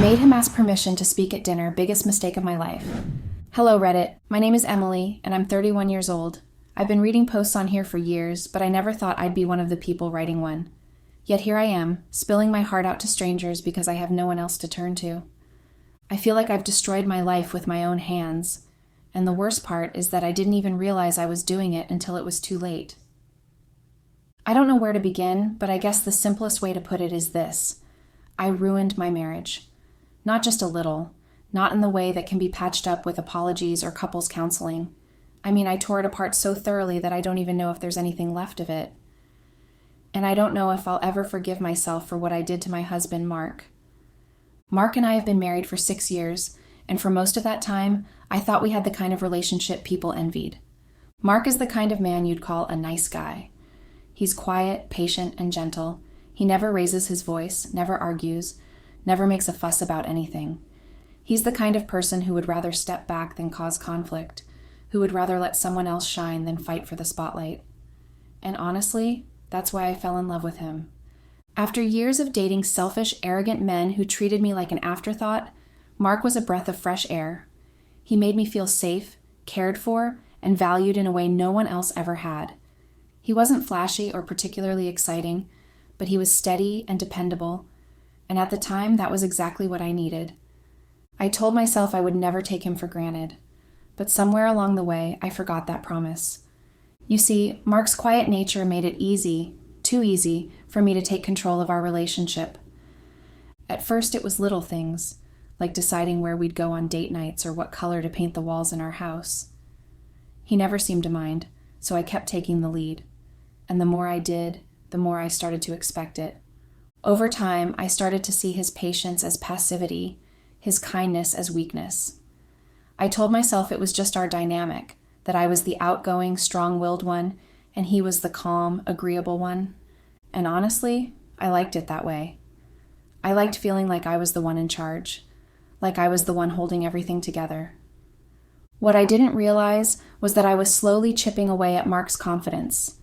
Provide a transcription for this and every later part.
made him ask permission to speak at dinner, biggest mistake of my life. Hello, Reddit. My name is Emily, and I'm 31 years old. I've been reading posts on here for years, but I never thought I'd be one of the people writing one. Yet here I am, spilling my heart out to strangers because I have no one else to turn to. I feel like I've destroyed my life with my own hands, and the worst part is that I didn't even realize I was doing it until it was too late. I don't know where to begin, but I guess the simplest way to put it is this. I ruined my marriage. Not just a little, not in the way that can be patched up with apologies or couples counseling. I mean, I tore it apart so thoroughly that I don't even know if there's anything left of it. And I don't know if I'll ever forgive myself for what I did to my husband, Mark. Mark and I have been married for 6 years, and for most of that time, I thought we had the kind of relationship people envied. Mark is the kind of man you'd call a nice guy. He's quiet, patient, and gentle. He never raises his voice, never argues, never makes a fuss about anything. He's the kind of person who would rather step back than cause conflict, who would rather let someone else shine than fight for the spotlight. And honestly, that's why I fell in love with him. After years of dating selfish, arrogant men who treated me like an afterthought, Mark was a breath of fresh air. He made me feel safe, cared for, and valued in a way no one else ever had. He wasn't flashy or particularly exciting, but he was steady and dependable, and at the time, that was exactly what I needed. I told myself I would never take him for granted, but somewhere along the way, I forgot that promise. You see, Mark's quiet nature made it easy, too easy, for me to take control of our relationship. At first, it was little things, like deciding where we'd go on date nights or what color to paint the walls in our house. He never seemed to mind, so I kept taking the lead. And the more I did, the more I started to expect it. Over time, I started to see his patience as passivity, his kindness as weakness. I told myself it was just our dynamic, that I was the outgoing, strong-willed one, and he was the calm, agreeable one. And honestly, I liked it that way. I liked feeling like I was the one in charge, like I was the one holding everything together. What I didn't realize was that I was slowly chipping away at Mark's confidence.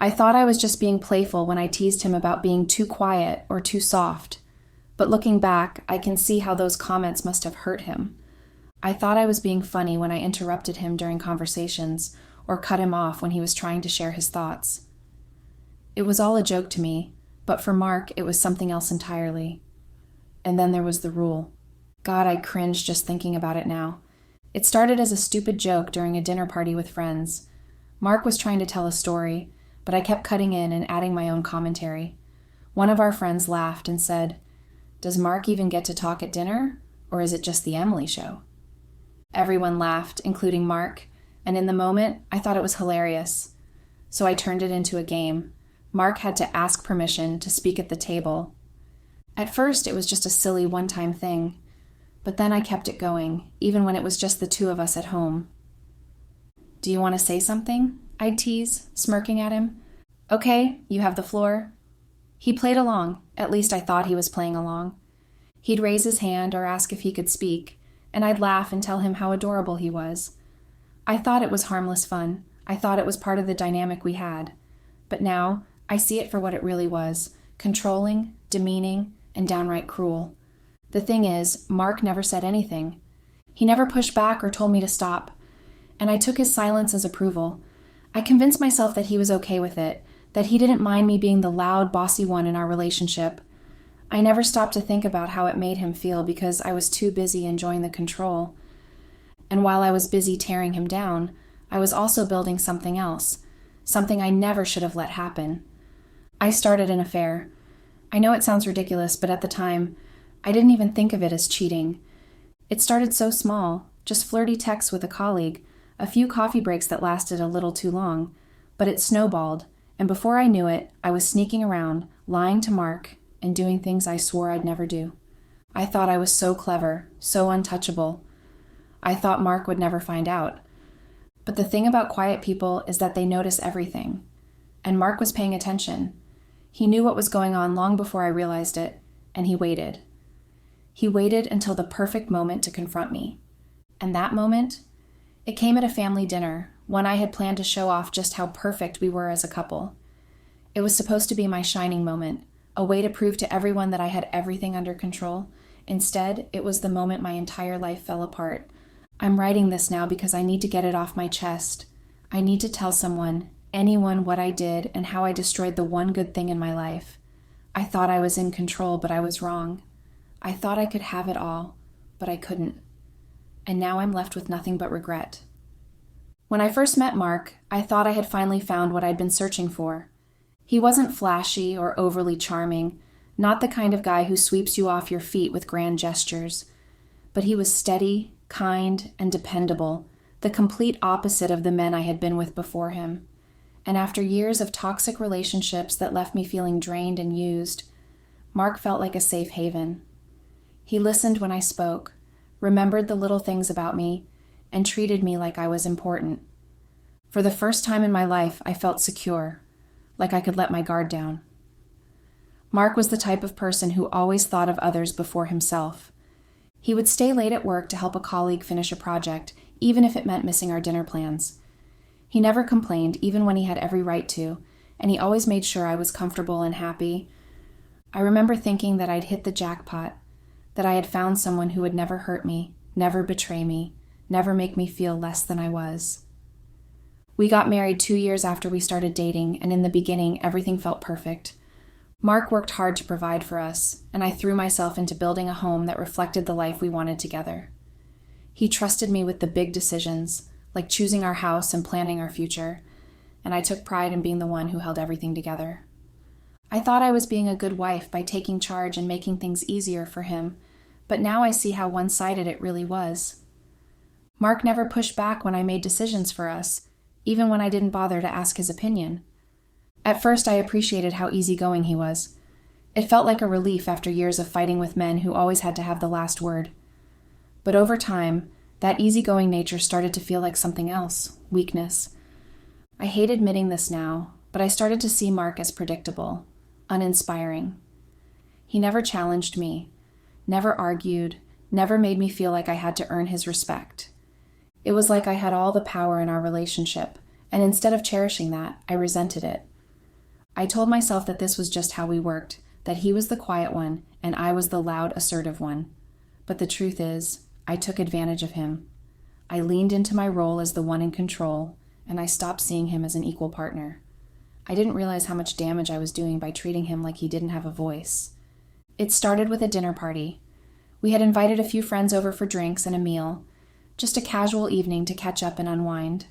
I thought I was just being playful when I teased him about being too quiet or too soft. But looking back, I can see how those comments must have hurt him. I thought I was being funny when I interrupted him during conversations or cut him off when he was trying to share his thoughts. It was all a joke to me, but for Mark, it was something else entirely. And then there was the rule. God, I cringe just thinking about it now. It started as a stupid joke during a dinner party with friends. Mark was trying to tell a story, but I kept cutting in and adding my own commentary. One of our friends laughed and said, "Does Mark even get to talk at dinner, or is it just the Emily show?" Everyone laughed, including Mark, and in the moment, I thought it was hilarious. So I turned it into a game. Mark had to ask permission to speak at the table. At first, it was just a silly one-time thing, but then I kept it going, even when it was just the two of us at home. "Do you want to say something?" I'd tease, smirking at him. "Okay, you have the floor." He played along, at least I thought he was playing along. He'd raise his hand or ask if he could speak, and I'd laugh and tell him how adorable he was. I thought it was harmless fun. I thought it was part of the dynamic we had. But now, I see it for what it really was, controlling, demeaning, and downright cruel. The thing is, Mark never said anything. He never pushed back or told me to stop, and I took his silence as approval. I convinced myself that he was okay with it, that he didn't mind me being the loud, bossy one in our relationship. I never stopped to think about how it made him feel because I was too busy enjoying the control. And while I was busy tearing him down, I was also building something else, something I never should have let happen. I started an affair. I know it sounds ridiculous, but at the time, I didn't even think of it as cheating. It started so small, just flirty texts with a colleague, a few coffee breaks that lasted a little too long, but it snowballed, and before I knew it, I was sneaking around, lying to Mark, and doing things I swore I'd never do. I thought I was so clever, so untouchable. I thought Mark would never find out. But the thing about quiet people is that they notice everything, and Mark was paying attention. He knew what was going on long before I realized it, and he waited. He waited until the perfect moment to confront me. And that moment, it came at a family dinner, one I had planned to show off just how perfect we were as a couple. It was supposed to be my shining moment, a way to prove to everyone that I had everything under control, Instead, it was the moment my entire life fell apart. I'm writing this now because I need to get it off my chest. I need to tell someone, anyone, what I did and how I destroyed the one good thing in my life. I thought I was in control, but I was wrong. I thought I could have it all, but I couldn't. And now I'm left with nothing but regret. When I first met Mark, I thought I had finally found what I'd been searching for. He wasn't flashy or overly charming, not the kind of guy who sweeps you off your feet with grand gestures. But he was steady, kind, and dependable, the complete opposite of the men I had been with before him. And after years of toxic relationships that left me feeling drained and used, Mark felt like a safe haven. He listened when I spoke, remembered the little things about me, and treated me like I was important. For the first time in my life, I felt secure, like I could let my guard down. Mark was the type of person who always thought of others before himself. He would stay late at work to help a colleague finish a project, even if it meant missing our dinner plans. He never complained, even when he had every right to, and he always made sure I was comfortable and happy. I remember thinking that I'd hit the jackpot, that I had found someone who would never hurt me, never betray me, never make me feel less than I was. We got married 2 years after we started dating, and in the beginning, everything felt perfect. Mark worked hard to provide for us, and I threw myself into building a home that reflected the life we wanted together. He trusted me with the big decisions, like choosing our house and planning our future, and I took pride in being the one who held everything together. I thought I was being a good wife by taking charge and making things easier for him, but now I see how one-sided it really was. Mark never pushed back when I made decisions for us, even when I didn't bother to ask his opinion. At first, I appreciated how easygoing he was. It felt like a relief after years of fighting with men who always had to have the last word. But over time, that easygoing nature started to feel like something else, weakness. I hate admitting this now, but I started to see Mark as predictable, uninspiring. He never challenged me, never argued, never made me feel like I had to earn his respect. It was like I had all the power in our relationship, and instead of cherishing that, I resented it. I told myself that this was just how we worked, that he was the quiet one, and I was the loud, assertive one. But the truth is, I took advantage of him. I leaned into my role as the one in control, and I stopped seeing him as an equal partner. I didn't realize how much damage I was doing by treating him like he didn't have a voice. It started with a dinner party. We had invited a few friends over for drinks and a meal, just a casual evening to catch up and unwind.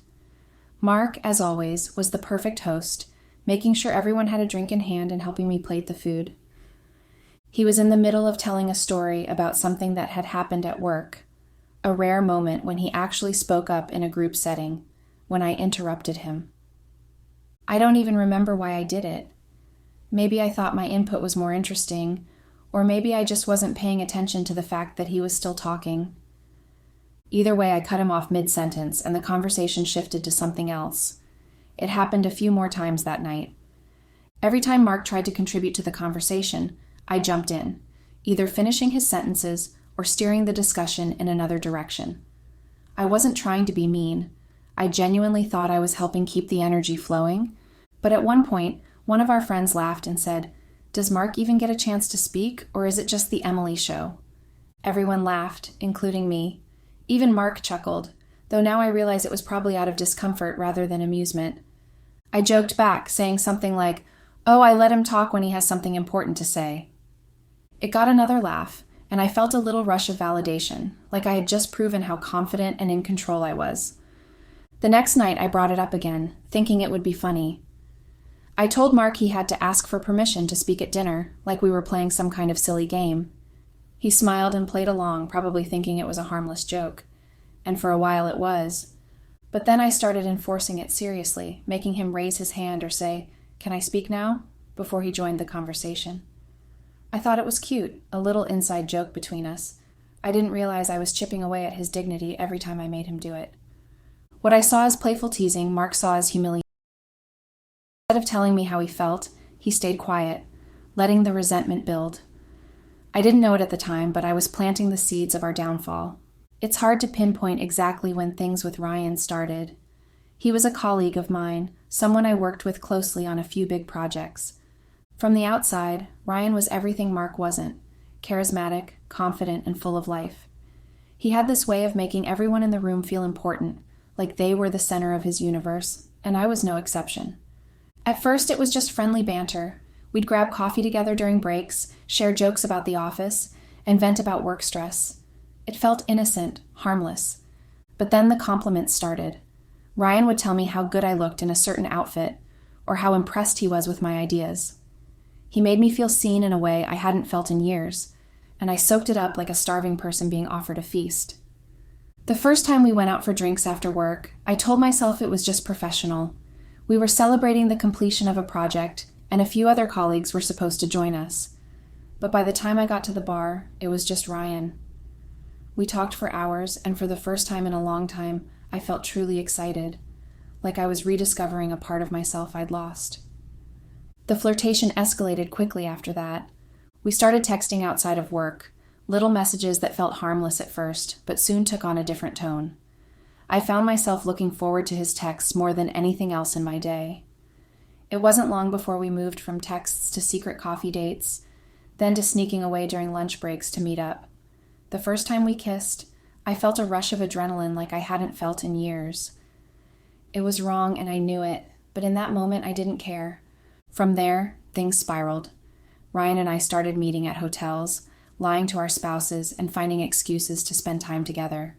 Mark, as always, was the perfect host, making sure everyone had a drink in hand and helping me plate the food. He was in the middle of telling a story about something that had happened at work, a rare moment when he actually spoke up in a group setting, when I interrupted him. I don't even remember why I did it. Maybe I thought my input was more interesting, or maybe I just wasn't paying attention to the fact that he was still talking. Either way, I cut him off mid-sentence, and the conversation shifted to something else. It happened a few more times that night. Every time Mark tried to contribute to the conversation, I jumped in, either finishing his sentences or steering the discussion in another direction. I wasn't trying to be mean. I genuinely thought I was helping keep the energy flowing, but at one point, one of our friends laughed and said, "Does Mark even get a chance to speak, or is it just the Emily show?" Everyone laughed, including me. Even Mark chuckled, though now I realize it was probably out of discomfort rather than amusement. I joked back, saying something like, "Oh, I let him talk when he has something important to say." It got another laugh, and I felt a little rush of validation, like I had just proven how confident and in control I was. The next night, I brought it up again, thinking it would be funny. I told Mark he had to ask for permission to speak at dinner, like we were playing some kind of silly game. He smiled and played along, probably thinking it was a harmless joke. And for a while it was. But then I started enforcing it seriously, making him raise his hand or say, "Can I speak now?" before he joined the conversation. I thought it was cute, a little inside joke between us. I didn't realize I was chipping away at his dignity every time I made him do it. What I saw as playful teasing, Mark saw as humiliation. Instead of telling me how he felt, he stayed quiet, letting the resentment build. I didn't know it at the time, but I was planting the seeds of our downfall. It's hard to pinpoint exactly when things with Ryan started. He was a colleague of mine, someone I worked with closely on a few big projects. From the outside, Ryan was everything Mark wasn't. charismatic, confident, and full of life. He had this way of making everyone in the room feel important, like they were the center of his universe, and I was no exception. At first, it was just friendly banter. We'd grab coffee together during breaks, share jokes about the office, and vent about work stress. It felt innocent, harmless. But then the compliments started. Ryan would tell me how good I looked in a certain outfit, or how impressed he was with my ideas. He made me feel seen in a way I hadn't felt in years, and I soaked it up like a starving person being offered a feast. The first time we went out for drinks after work, I told myself it was just professional. We were celebrating the completion of a project, and a few other colleagues were supposed to join us. But by the time I got to the bar, it was just Ryan. We talked for hours, and for the first time in a long time, I felt truly excited, like I was rediscovering a part of myself I'd lost. The flirtation escalated quickly after that. We started texting outside of work, little messages that felt harmless at first, but soon took on a different tone. I found myself looking forward to his texts more than anything else in my day. It wasn't long before we moved from texts to secret coffee dates, then to sneaking away during lunch breaks to meet up. The first time we kissed, I felt a rush of adrenaline like I hadn't felt in years. It was wrong and I knew it, but in that moment I didn't care. From there, things spiraled. Ryan and I started meeting at hotels, lying to our spouses, and finding excuses to spend time together.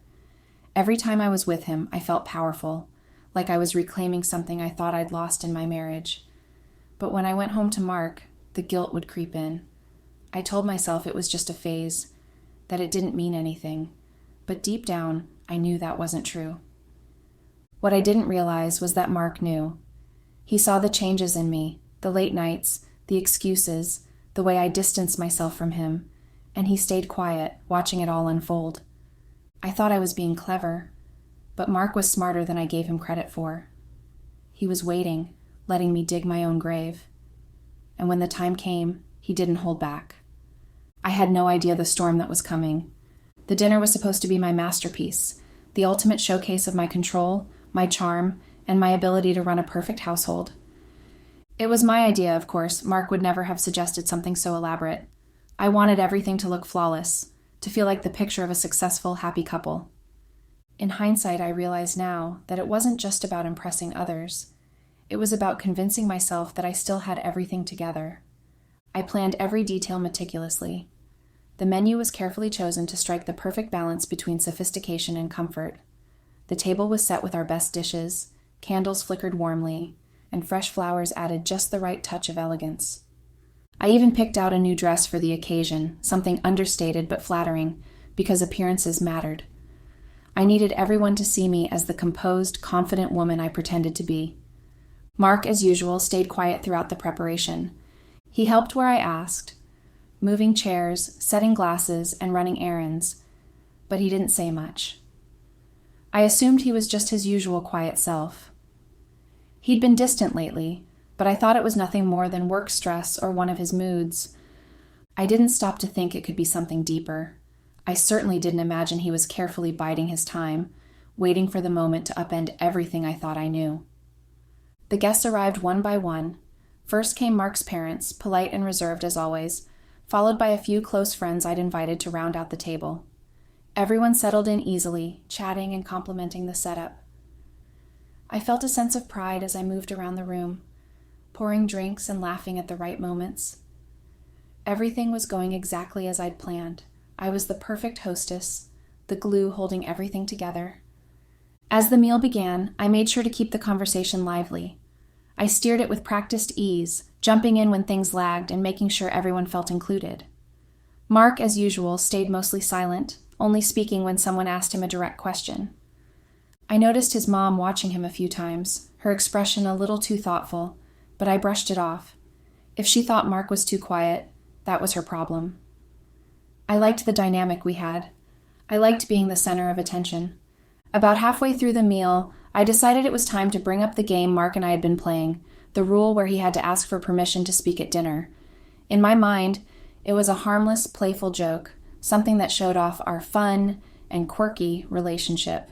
Every time I was with him, I felt powerful, like I was reclaiming something I thought I'd lost in my marriage. But when I went home to Mark, the guilt would creep in. I told myself it was just a phase, that it didn't mean anything. But deep down, I knew that wasn't true. What I didn't realize was that Mark knew. He saw the changes in me, the late nights, the excuses, the way I distanced myself from him, and he stayed quiet, watching it all unfold. I thought I was being clever, but Mark was smarter than I gave him credit for. He was waiting, letting me dig my own grave. And when the time came, he didn't hold back. I had no idea the storm that was coming. The dinner was supposed to be my masterpiece, the ultimate showcase of my control, my charm, and my ability to run a perfect household. It was my idea, of course. Mark would never have suggested something so elaborate. I wanted everything to look flawless, to feel like the picture of a successful, happy couple. In hindsight, I realize now that it wasn't just about impressing others. It was about convincing myself that I still had everything together. I planned every detail meticulously. The menu was carefully chosen to strike the perfect balance between sophistication and comfort. The table was set with our best dishes, candles flickered warmly, and fresh flowers added just the right touch of elegance. I even picked out a new dress for the occasion, something understated but flattering, because appearances mattered. I needed everyone to see me as the composed, confident woman I pretended to be. Mark, as usual, stayed quiet throughout the preparation. He helped where I asked, moving chairs, setting glasses, and running errands, but he didn't say much. I assumed he was just his usual quiet self. He'd been distant lately, but I thought it was nothing more than work stress or one of his moods. I didn't stop to think it could be something deeper. I certainly didn't imagine he was carefully biding his time, waiting for the moment to upend everything I thought I knew. The guests arrived one by one. First came Mark's parents, polite and reserved as always, followed by a few close friends I'd invited to round out the table. Everyone settled in easily, chatting and complimenting the setup. I felt a sense of pride as I moved around the room, pouring drinks and laughing at the right moments. Everything was going exactly as I'd planned. I was the perfect hostess, the glue holding everything together. As the meal began, I made sure to keep the conversation lively. I steered it with practiced ease, jumping in when things lagged and making sure everyone felt included. Mark, as usual, stayed mostly silent, only speaking when someone asked him a direct question. I noticed his mom watching him a few times, her expression a little too thoughtful, but I brushed it off. If she thought Mark was too quiet, that was her problem. I liked the dynamic we had. I liked being the center of attention. About halfway through the meal, I decided it was time to bring up the game Mark and I had been playing, the rule where he had to ask for permission to speak at dinner. In my mind, it was a harmless, playful joke, something that showed off our fun and quirky relationship.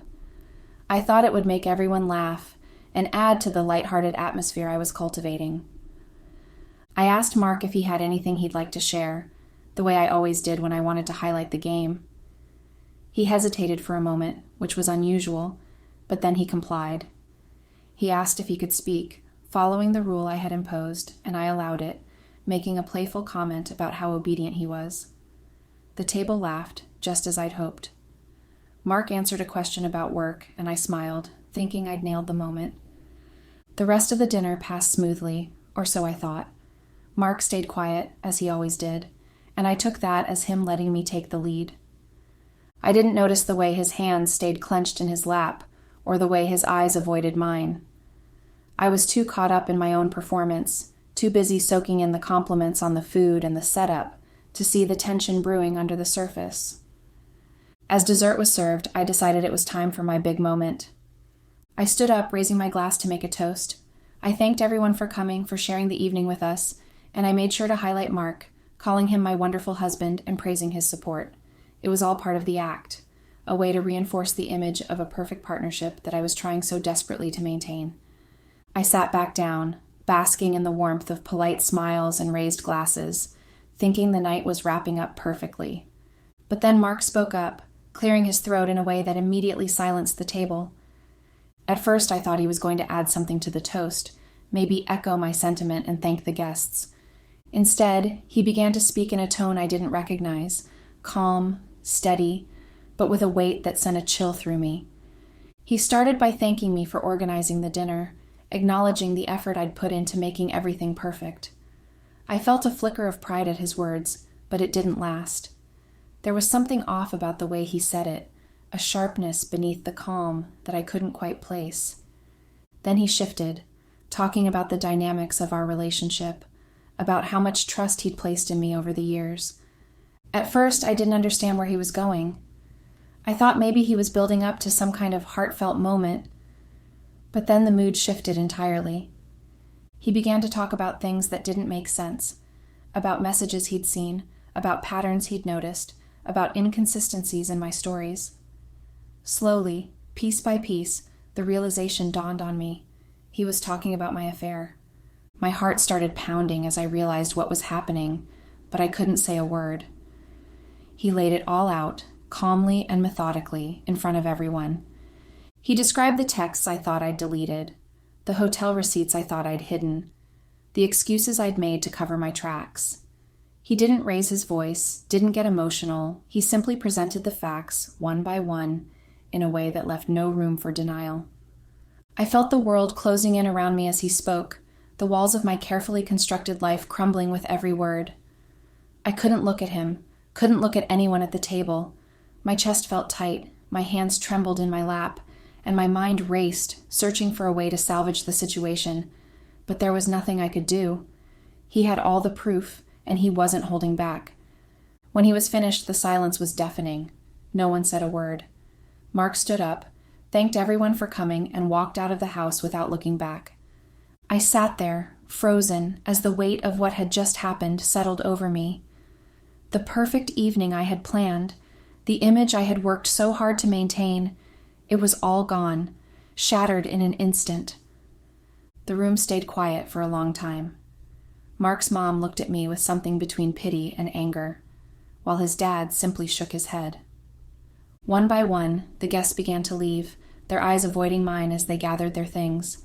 I thought it would make everyone laugh and add to the lighthearted atmosphere I was cultivating. I asked Mark if he had anything he'd like to share, the way I always did when I wanted to highlight the game. He hesitated for a moment, which was unusual, but then he complied. He asked if he could speak, following the rule I had imposed, and I allowed it, making a playful comment about how obedient he was. The table laughed, just as I'd hoped. Mark answered a question about work, and I smiled, thinking I'd nailed the moment. The rest of the dinner passed smoothly, or so I thought. Mark stayed quiet, as he always did, and I took that as him letting me take the lead. I didn't notice the way his hands stayed clenched in his lap, or the way his eyes avoided mine. I was too caught up in my own performance, too busy soaking in the compliments on the food and the setup, to see the tension brewing under the surface. As dessert was served, I decided it was time for my big moment. I stood up, raising my glass to make a toast. I thanked everyone for coming, for sharing the evening with us, and I made sure to highlight Mark, calling him my wonderful husband and praising his support. It was all part of the act, a way to reinforce the image of a perfect partnership that I was trying so desperately to maintain. I sat back down, basking in the warmth of polite smiles and raised glasses, thinking the night was wrapping up perfectly. But then Mark spoke up, clearing his throat in a way that immediately silenced the table. At first I thought he was going to add something to the toast, maybe echo my sentiment and thank the guests. Instead, he began to speak in a tone I didn't recognize, calm, steady, but with a weight that sent a chill through me. He started by thanking me for organizing the dinner, acknowledging the effort I'd put into making everything perfect. I felt a flicker of pride at his words, but it didn't last. There was something off about the way he said it, a sharpness beneath the calm that I couldn't quite place. Then he shifted, talking about the dynamics of our relationship, about how much trust he'd placed in me over the years. At first, I didn't understand where he was going. I thought maybe he was building up to some kind of heartfelt moment, but then the mood shifted entirely. He began to talk about things that didn't make sense, about messages he'd seen, about patterns he'd noticed, about inconsistencies in my stories. Slowly, piece by piece, the realization dawned on me. He was talking about my affair. My heart started pounding as I realized what was happening, but I couldn't say a word. He laid it all out, calmly and methodically, in front of everyone. He described the texts I thought I'd deleted, the hotel receipts I thought I'd hidden, the excuses I'd made to cover my tracks. He didn't raise his voice, didn't get emotional. He simply presented the facts, one by one, in a way that left no room for denial. I felt the world closing in around me as he spoke, the walls of my carefully constructed life crumbling with every word. I couldn't look at him, couldn't look at anyone at the table. My chest felt tight, my hands trembled in my lap, and my mind raced, searching for a way to salvage the situation. But there was nothing I could do. He had all the proof, and he wasn't holding back. When he was finished, the silence was deafening. No one said a word. Mark stood up, thanked everyone for coming, and walked out of the house without looking back. I sat there, frozen, as the weight of what had just happened settled over me. The perfect evening I had planned, the image I had worked so hard to maintain, it was all gone, shattered in an instant. The room stayed quiet for a long time. Mark's mom looked at me with something between pity and anger, while his dad simply shook his head. One by one, the guests began to leave, their eyes avoiding mine as they gathered their things.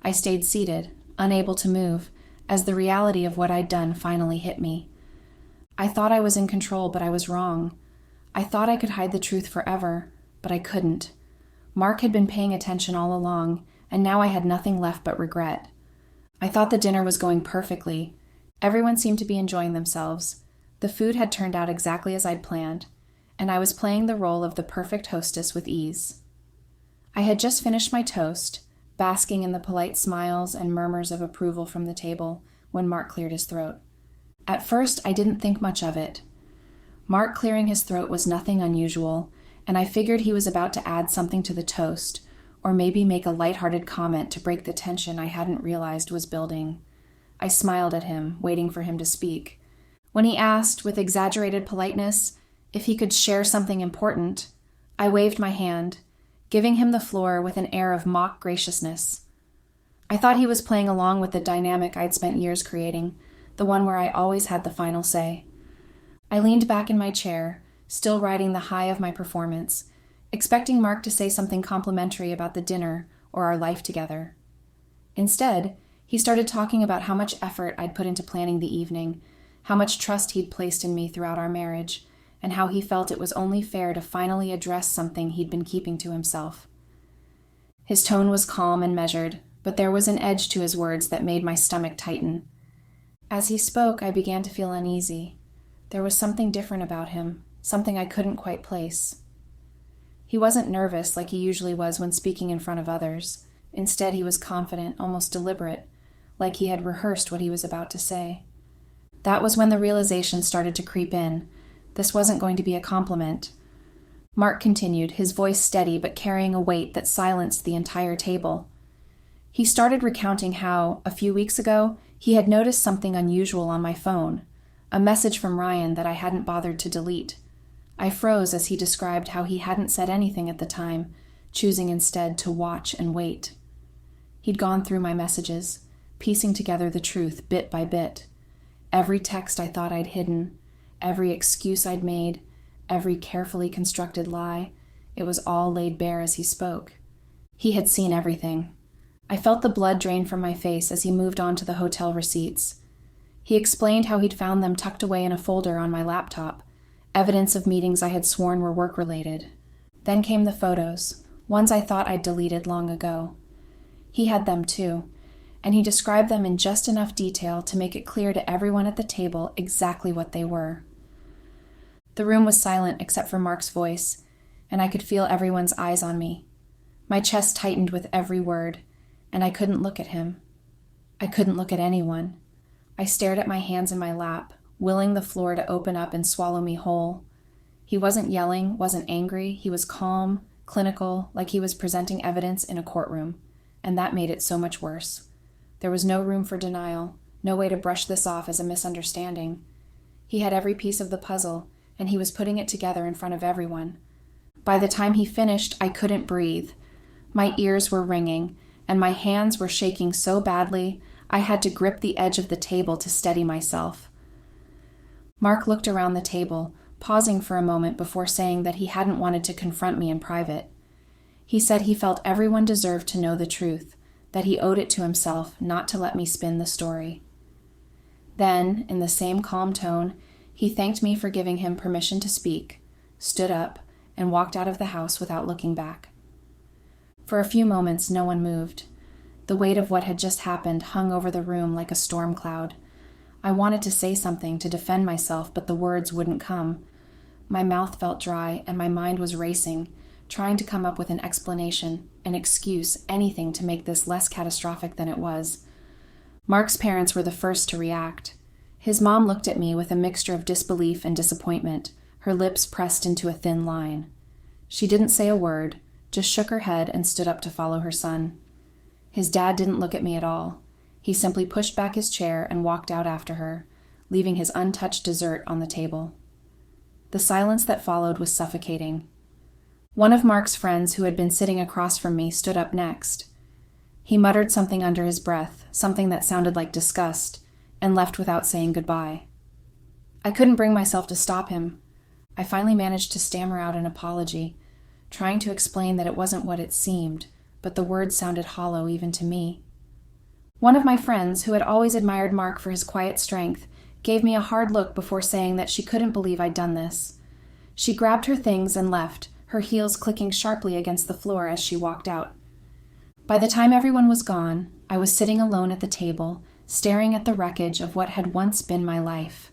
I stayed seated, unable to move, as the reality of what I'd done finally hit me. I thought I was in control, but I was wrong. I thought I could hide the truth forever, but I couldn't. Mark had been paying attention all along, and now I had nothing left but regret. I thought the dinner was going perfectly. Everyone seemed to be enjoying themselves. The food had turned out exactly as I'd planned, and I was playing the role of the perfect hostess with ease. I had just finished my toast, basking in the polite smiles and murmurs of approval from the table, when Mark cleared his throat. At first, I didn't think much of it. Mark clearing his throat was nothing unusual, and I figured he was about to add something to the toast, or maybe make a lighthearted comment to break the tension I hadn't realized was building. I smiled at him, waiting for him to speak. When he asked, with exaggerated politeness, if he could share something important, I waved my hand, giving him the floor with an air of mock graciousness. I thought he was playing along with the dynamic I'd spent years creating, the one where I always had the final say. I leaned back in my chair, still riding the high of my performance, expecting Mark to say something complimentary about the dinner or our life together. Instead, he started talking about how much effort I'd put into planning the evening, how much trust he'd placed in me throughout our marriage, and how he felt it was only fair to finally address something he'd been keeping to himself. His tone was calm and measured, but there was an edge to his words that made my stomach tighten. As he spoke, I began to feel uneasy. There was something different about him, something I couldn't quite place. He wasn't nervous like he usually was when speaking in front of others. Instead, he was confident, almost deliberate, like he had rehearsed what he was about to say. That was when the realization started to creep in. This wasn't going to be a compliment. Mark continued, his voice steady but carrying a weight that silenced the entire table. He started recounting how, a few weeks ago, he had noticed something unusual on my phone, a message from Ryan that I hadn't bothered to delete. I froze as he described how he hadn't said anything at the time, choosing instead to watch and wait. He'd gone through my messages, piecing together the truth bit by bit. Every text I thought I'd hidden, every excuse I'd made, every carefully constructed lie, it was all laid bare as he spoke. He had seen everything. I felt the blood drain from my face as he moved on to the hotel receipts. He explained how he'd found them tucked away in a folder on my laptop, evidence of meetings I had sworn were work-related. Then came the photos, ones I thought I'd deleted long ago. He had them too, and he described them in just enough detail to make it clear to everyone at the table exactly what they were. The room was silent except for Mark's voice, and I could feel everyone's eyes on me. My chest tightened with every word, and I couldn't look at him. I couldn't look at anyone. I stared at my hands in my lap, willing the floor to open up and swallow me whole. He wasn't yelling, wasn't angry. He was calm, clinical, like he was presenting evidence in a courtroom, and that made it so much worse. There was no room for denial, no way to brush this off as a misunderstanding. He had every piece of the puzzle, and he was putting it together in front of everyone. By the time he finished, I couldn't breathe. My ears were ringing, and my hands were shaking so badly, I had to grip the edge of the table to steady myself. Mark looked around the table, pausing for a moment before saying that he hadn't wanted to confront me in private. He said he felt everyone deserved to know the truth, that he owed it to himself not to let me spin the story. Then, in the same calm tone, he thanked me for giving him permission to speak, stood up, and walked out of the house without looking back. For a few moments, no one moved. The weight of what had just happened hung over the room like a storm cloud. I wanted to say something to defend myself, but the words wouldn't come. My mouth felt dry, and my mind was racing, trying to come up with an explanation, an excuse, anything to make this less catastrophic than it was. Mark's parents were the first to react. His mom looked at me with a mixture of disbelief and disappointment, her lips pressed into a thin line. She didn't say a word, just shook her head and stood up to follow her son. His dad didn't look at me at all. He simply pushed back his chair and walked out after her, leaving his untouched dessert on the table. The silence that followed was suffocating. One of Mark's friends who had been sitting across from me stood up next. He muttered something under his breath, something that sounded like disgust, and left without saying goodbye. I couldn't bring myself to stop him. I finally managed to stammer out an apology, trying to explain that it wasn't what it seemed, but the words sounded hollow even to me. One of my friends, who had always admired Mark for his quiet strength, gave me a hard look before saying that she couldn't believe I'd done this. She grabbed her things and left, her heels clicking sharply against the floor as she walked out. By the time everyone was gone, I was sitting alone at the table, staring at the wreckage of what had once been my life.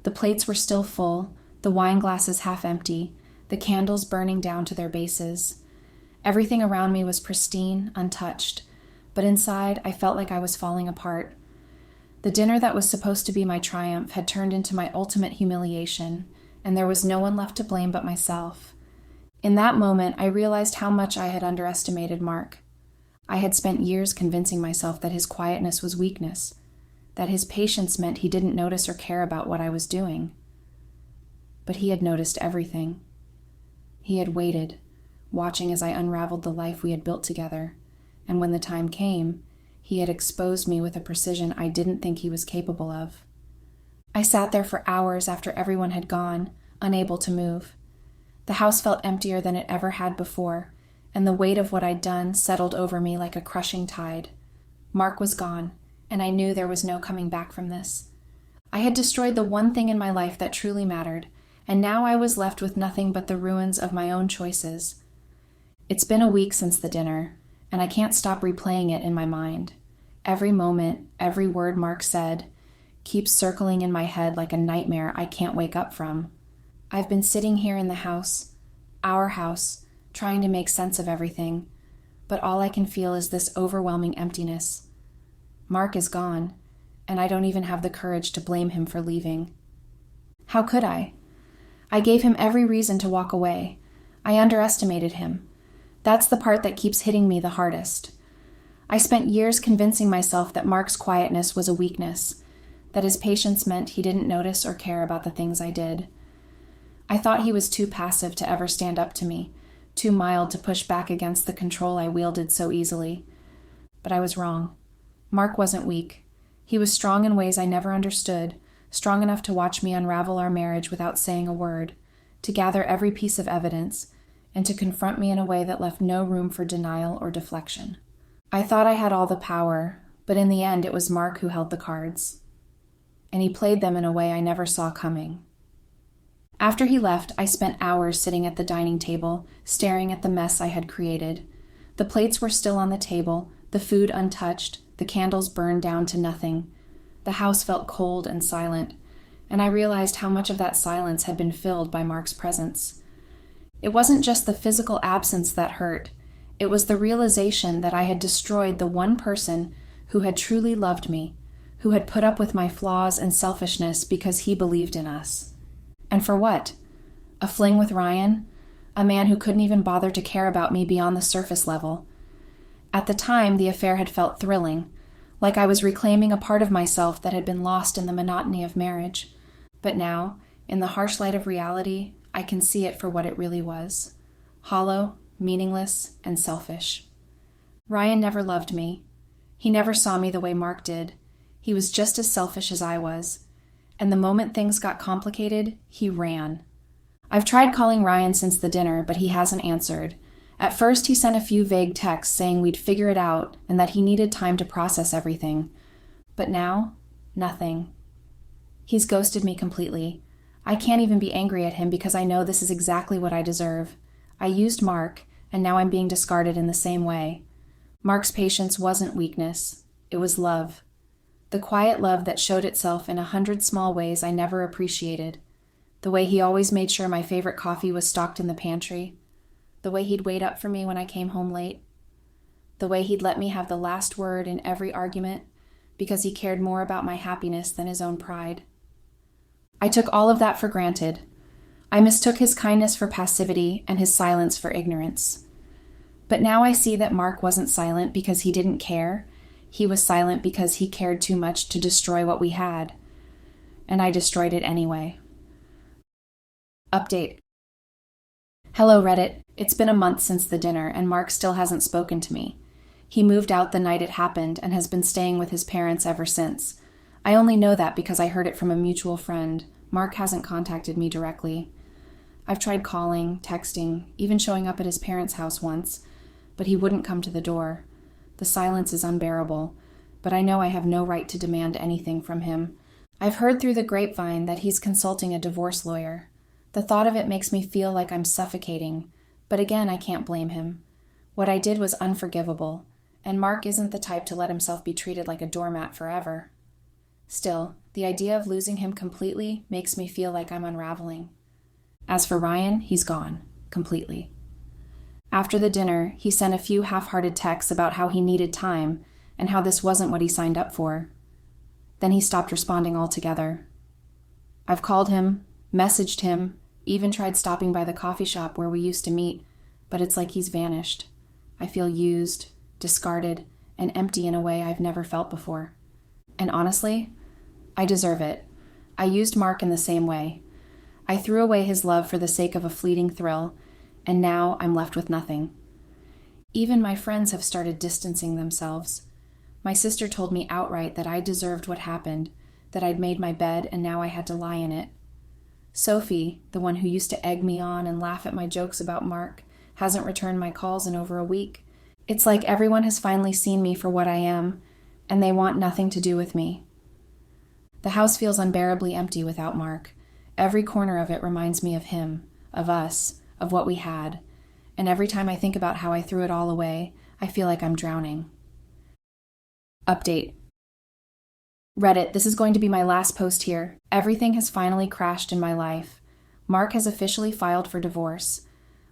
The plates were still full, the wine glasses half empty, the candles burning down to their bases. Everything around me was pristine, untouched, but inside I felt like I was falling apart. The dinner that was supposed to be my triumph had turned into my ultimate humiliation, and there was no one left to blame but myself. In that moment, I realized how much I had underestimated Mark. I had spent years convincing myself that his quietness was weakness, that his patience meant he didn't notice or care about what I was doing. But he had noticed everything. He had waited, watching as I unraveled the life we had built together, and when the time came, he had exposed me with a precision I didn't think he was capable of. I sat there for hours after everyone had gone, unable to move. The house felt emptier than it ever had before, and the weight of what I'd done settled over me like a crushing tide. Mark was gone, and I knew there was no coming back from this. I had destroyed the one thing in my life that truly mattered, and now I was left with nothing but the ruins of my own choices. It's been a week since the dinner, and I can't stop replaying it in my mind. Every moment, every word Mark said, keeps circling in my head like a nightmare I can't wake up from. I've been sitting here in the house, our house, trying to make sense of everything, but all I can feel is this overwhelming emptiness. Mark is gone, and I don't even have the courage to blame him for leaving. How could I? I gave him every reason to walk away. I underestimated him. That's the part that keeps hitting me the hardest. I spent years convincing myself that Mark's quietness was a weakness, that his patience meant he didn't notice or care about the things I did. I thought he was too passive to ever stand up to me, too mild to push back against the control I wielded so easily. But I was wrong. Mark wasn't weak. He was strong in ways I never understood, strong enough to watch me unravel our marriage without saying a word, to gather every piece of evidence, and to confront me in a way that left no room for denial or deflection. I thought I had all the power, but in the end it was Mark who held the cards. And he played them in a way I never saw coming. After he left, I spent hours sitting at the dining table, staring at the mess I had created. The plates were still on the table, the food untouched, the candles burned down to nothing. The house felt cold and silent, and I realized how much of that silence had been filled by Mark's presence. It wasn't just the physical absence that hurt. It was the realization that I had destroyed the one person who had truly loved me, who had put up with my flaws and selfishness because he believed in us. And for what? A fling with Ryan? A man who couldn't even bother to care about me beyond the surface level. At the time, the affair had felt thrilling, like I was reclaiming a part of myself that had been lost in the monotony of marriage. But now, in the harsh light of reality, I can see it for what it really was. Hollow, meaningless, and selfish. Ryan never loved me. He never saw me the way Mark did. He was just as selfish as I was. And the moment things got complicated, he ran. I've tried calling Ryan since the dinner, but he hasn't answered. At first, he sent a few vague texts saying we'd figure it out and that he needed time to process everything. But now, nothing. He's ghosted me completely. I can't even be angry at him because I know this is exactly what I deserve. I used Mark, and now I'm being discarded in the same way. Mark's patience wasn't weakness. It was love. The quiet love that showed itself in 100 small ways I never appreciated. The way he always made sure my favorite coffee was stocked in the pantry. The way he'd wait up for me when I came home late. The way he'd let me have the last word in every argument because he cared more about my happiness than his own pride. I took all of that for granted. I mistook his kindness for passivity and his silence for ignorance. But now I see that Mark wasn't silent because he didn't care. He was silent because he cared too much to destroy what we had. And I destroyed it anyway. Update. Hello, Reddit. It's been a month since the dinner, and Mark still hasn't spoken to me. He moved out the night it happened and has been staying with his parents ever since. I only know that because I heard it from a mutual friend. Mark hasn't contacted me directly. I've tried calling, texting, even showing up at his parents' house once, but he wouldn't come to the door. The silence is unbearable, but I know I have no right to demand anything from him. I've heard through the grapevine that he's consulting a divorce lawyer. The thought of it makes me feel like I'm suffocating, but again, I can't blame him. What I did was unforgivable, and Mark isn't the type to let himself be treated like a doormat forever. Still, the idea of losing him completely makes me feel like I'm unraveling. As for Ryan, he's gone, completely. After the dinner, he sent a few half-hearted texts about how he needed time and how this wasn't what he signed up for. Then he stopped responding altogether. I've called him, messaged him, even tried stopping by the coffee shop where we used to meet, but it's like he's vanished. I feel used, discarded, and empty in a way I've never felt before. And honestly, I deserve it. I used Mark in the same way. I threw away his love for the sake of a fleeting thrill, and now I'm left with nothing. Even my friends have started distancing themselves. My sister told me outright that I deserved what happened, that I'd made my bed and now I had to lie in it. Sophie, the one who used to egg me on and laugh at my jokes about Mark, hasn't returned my calls in over a week. It's like everyone has finally seen me for what I am, and they want nothing to do with me. The house feels unbearably empty without Mark. Every corner of it reminds me of him, of us, of what we had, and every time I think about how I threw it all away, I feel like I'm drowning. Update. Reddit, this is going to be my last post here. Everything has finally crashed in my life. Mark has officially filed for divorce.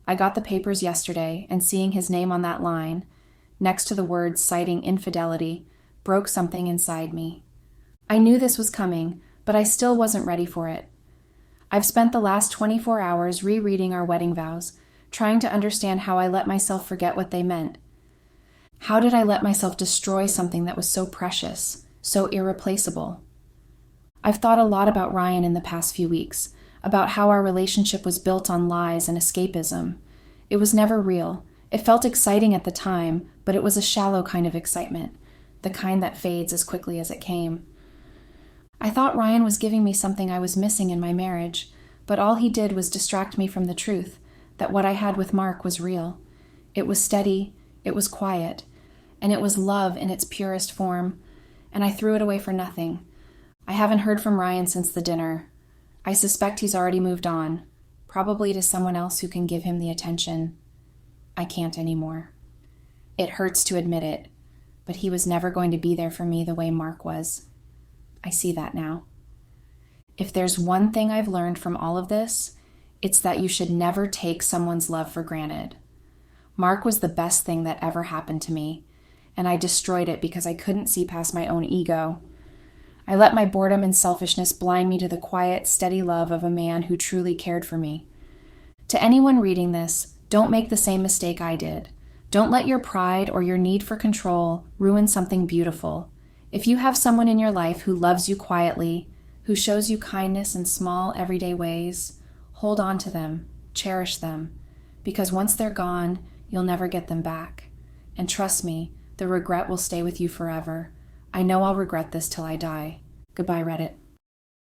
I got the papers yesterday, and seeing his name on that line, next to the words citing infidelity, broke something inside me. I knew this was coming, but I still wasn't ready for it. I've spent the last 24 hours rereading our wedding vows, trying to understand how I let myself forget what they meant. How did I let myself destroy something that was so precious, so irreplaceable? I've thought a lot about Ryan in the past few weeks, about how our relationship was built on lies and escapism. It was never real. It felt exciting at the time, but it was a shallow kind of excitement, the kind that fades as quickly as it came. I thought Ryan was giving me something I was missing in my marriage, but all he did was distract me from the truth, that what I had with Mark was real. It was steady, it was quiet, and it was love in its purest form, and I threw it away for nothing. I haven't heard from Ryan since the dinner. I suspect he's already moved on, probably to someone else who can give him the attention. I can't anymore. It hurts to admit it, but he was never going to be there for me the way Mark was. I see that now. If there's one thing I've learned from all of this, it's that you should never take someone's love for granted. Mark was the best thing that ever happened to me, and I destroyed it because I couldn't see past my own ego. I let my boredom and selfishness blind me to the quiet, steady love of a man who truly cared for me. To anyone reading this, don't make the same mistake I did. Don't let your pride or your need for control ruin something beautiful. If you have someone in your life who loves you quietly, who shows you kindness in small, everyday ways, hold on to them, cherish them, because once they're gone, you'll never get them back. And trust me, the regret will stay with you forever. I know I'll regret this till I die. Goodbye, Reddit.